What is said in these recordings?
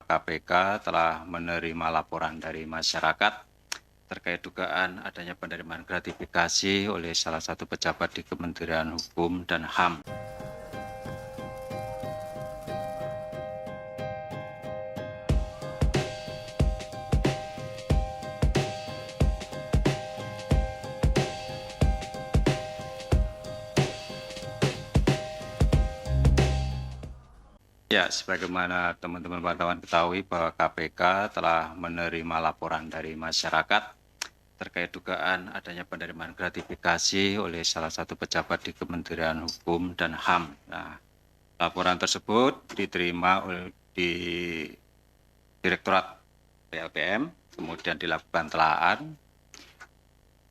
KPK telah menerima laporan dari masyarakat terkait dugaan adanya penerimaan gratifikasi oleh salah satu pejabat di Kementerian Hukum dan HAM. Ya, sebagaimana teman-teman wartawan ketahui bahwa KPK telah menerima laporan dari masyarakat terkait dugaan adanya penerimaan gratifikasi oleh salah satu pejabat di Kementerian Hukum dan HAM. Nah, laporan tersebut diterima di Direktorat PLPM, kemudian dilakukan telaah,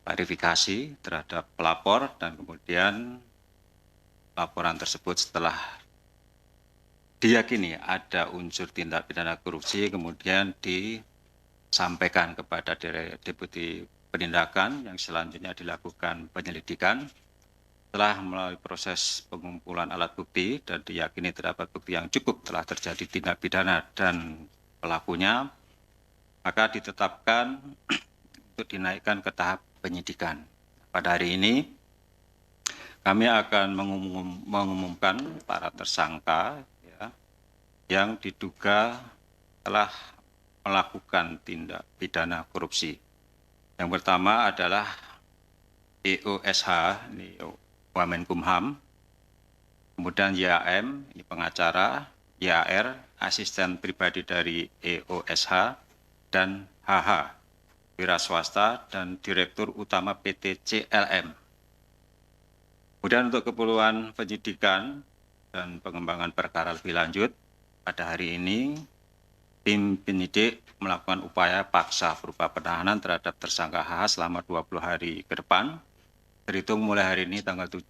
klarifikasi terhadap pelapor, dan kemudian laporan tersebut setelah diyakini ada unsur tindak pidana korupsi kemudian disampaikan kepada Deputi Penindakan yang selanjutnya dilakukan penyelidikan. Setelah melalui proses pengumpulan alat bukti dan diyakini terdapat bukti yang cukup telah terjadi tindak pidana dan pelakunya, maka ditetapkan untuk dinaikkan ke tahap penyidikan. Pada hari ini kami akan mengumumkan para tersangka yang diduga telah melakukan tindak pidana korupsi. Yang pertama adalah EOSH, ini Wamenkumham, kemudian YAM, ini pengacara, YAR, asisten pribadi dari EOSH, dan HH, wira swasta, dan Direktur Utama PT CLM. Kemudian untuk keperluan penyidikan dan pengembangan perkara lebih lanjut, pada hari ini, tim penyidik melakukan upaya paksa berupa penahanan terhadap tersangka HH selama 20 hari ke depan, terhitung mulai hari ini tanggal 7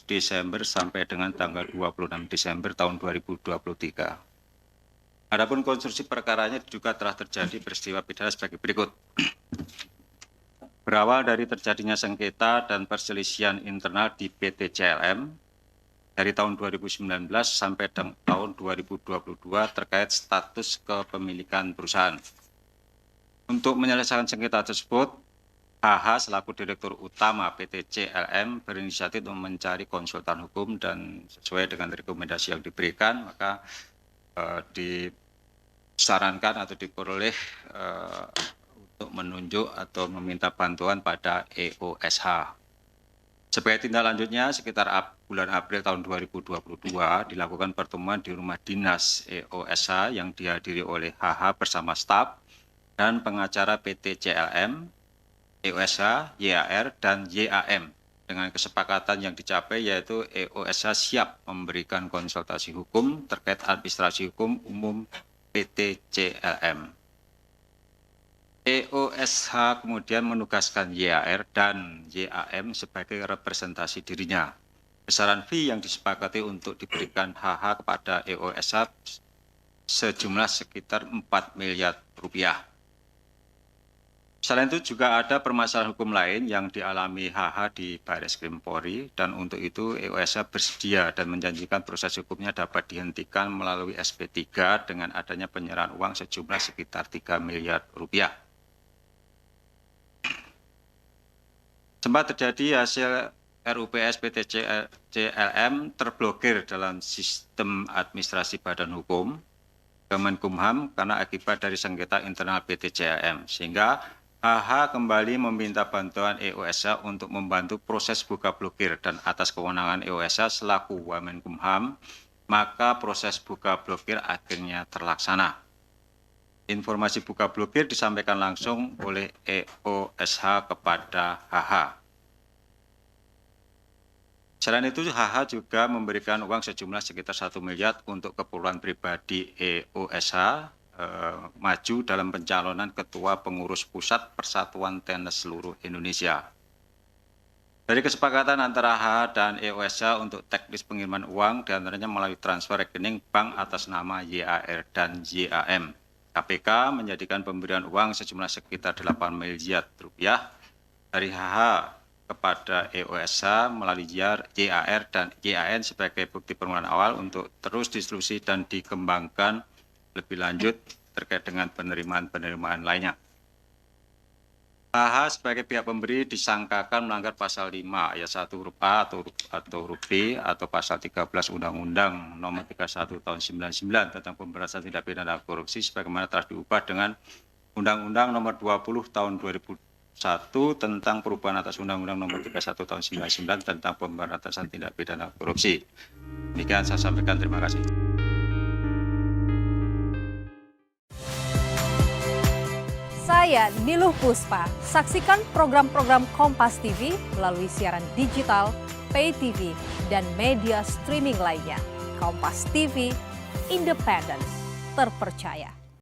Desember sampai dengan tanggal 26 Desember tahun 2023. Adapun konstruksi perkaranya juga telah terjadi peristiwa pidana sebagai berikut. Berawal dari terjadinya sengketa dan perselisihan internal di PT CLM, dari tahun 2019 sampai tahun 2022 terkait status kepemilikan perusahaan. Untuk menyelesaikan sengketa tersebut, HH selaku Direktur Utama PT CLM berinisiatif untuk mencari konsultan hukum dan sesuai dengan rekomendasi yang diberikan, maka disarankan atau diperoleh untuk menunjuk atau meminta bantuan pada EOSH. Sebagai tindak lanjutnya, sekitar bulan April tahun 2022 dilakukan pertemuan di rumah dinas EOSH yang dihadiri oleh HH bersama staf dan pengacara PT CLM, EOSH, YAR, dan YAM. Dengan kesepakatan yang dicapai yaitu EOSH siap memberikan konsultasi hukum terkait administrasi hukum umum PT CLM. EOSH kemudian menugaskan YAR dan YAM sebagai representasi dirinya. Besaran fee yang disepakati untuk diberikan HH kepada EOSH sejumlah sekitar 4 miliar rupiah. Selain itu juga ada permasalahan hukum lain yang dialami HH di Barreskrim Polri, dan untuk itu EOSH bersedia dan menjanjikan proses hukumnya dapat dihentikan melalui SP3 dengan adanya penyerahan uang sejumlah sekitar 3 miliar rupiah. Sempat terjadi hasil RUPS PT CLM terblokir dalam sistem administrasi badan hukum Kemenkumham karena akibat dari sengketa internal PT CLM, sehingga HH kembali meminta bantuan EOSH untuk membantu proses buka blokir, dan atas kewenangan EOSH selaku Wamenkumham, maka proses buka blokir akhirnya terlaksana. Informasi buka blokir disampaikan langsung oleh EOSH kepada HH. Selain itu, HH juga memberikan uang sejumlah sekitar 1 miliar untuk keperluan pribadi EOSH maju dalam pencalonan Ketua Pengurus Pusat Persatuan Tenis Seluruh Indonesia. Dari kesepakatan antara HH dan EOSH untuk teknis pengiriman uang, diantaranya melalui transfer rekening bank atas nama YAR dan YAM. KPK menjadikan pemberian uang sejumlah sekitar 8 miliar rupiah dari HH kepada EOSH melalui YAR dan YAN sebagai bukti permulaan awal untuk terus ditelusuri dan dikembangkan lebih lanjut terkait dengan penerimaan lainnya. KH sebagai pihak pemberi disangkakan melanggar pasal 5 ayat 1 huruf A atau huruf B atau pasal 13 Undang-Undang Nomor 31 Tahun 99 tentang pemberantasan tindak pidana korupsi sebagaimana telah diubah dengan Undang-Undang Nomor 20 Tahun 2001 tentang perubahan atas Undang-Undang Nomor 31 Tahun 99 tentang pemberantasan tindak pidana korupsi. Demikian saya sampaikan, terima kasih. Saya Niluh Puspa. Saksikan program-program Kompas TV melalui siaran digital, pay TV, dan media streaming lainnya. Kompas TV, independen, terpercaya.